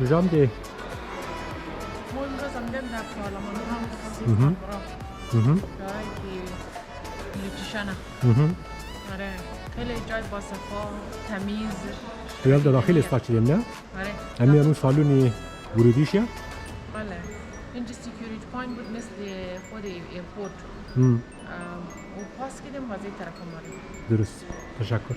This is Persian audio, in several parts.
کجا هم دی؟ ما امروز هم دیم در پارلمان کانبرا جایی که پلیتیشنه. آره خیلی جای با صفا تمیز. خیال در داخل است چیدیم نه؟ آره. همین اون سالونی ورودیشه؟ بله. اینجا سیکیوریتی پوینت بود مثل خود ایرپورت. و پاس کردیم از این طرف آمدیم. درست. تشکر.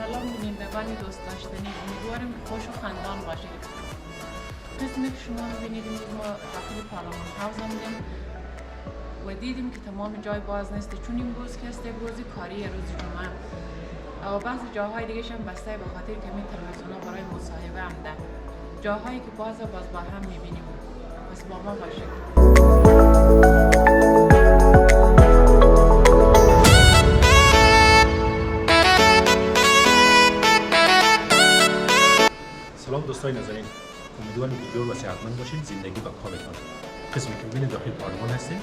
سلام بینندگان دوست داشتنی، امیدوارم که خوش و خندان باشید. قسمی که شما می‌بینید امروز ما داخل پارلمان هاوس هستیم و دیدیم که تمام جای باز نیست، چون امروز که است روز کاری، روز جمعه و بعضی جاهای دیگه هم بسته به خاطر که می تلویزیون‌ها برای مصاحبه هم ده جاهایی که باز با هم می‌بینیم. پس با ما باشید. سلام دوستان ناظرین، امیدوارم که جور و صحتمند باشید. زندگی با کارتان. قسمی که می‌بینید داخل پارلمان هستیم.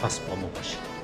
پس با ما باشید.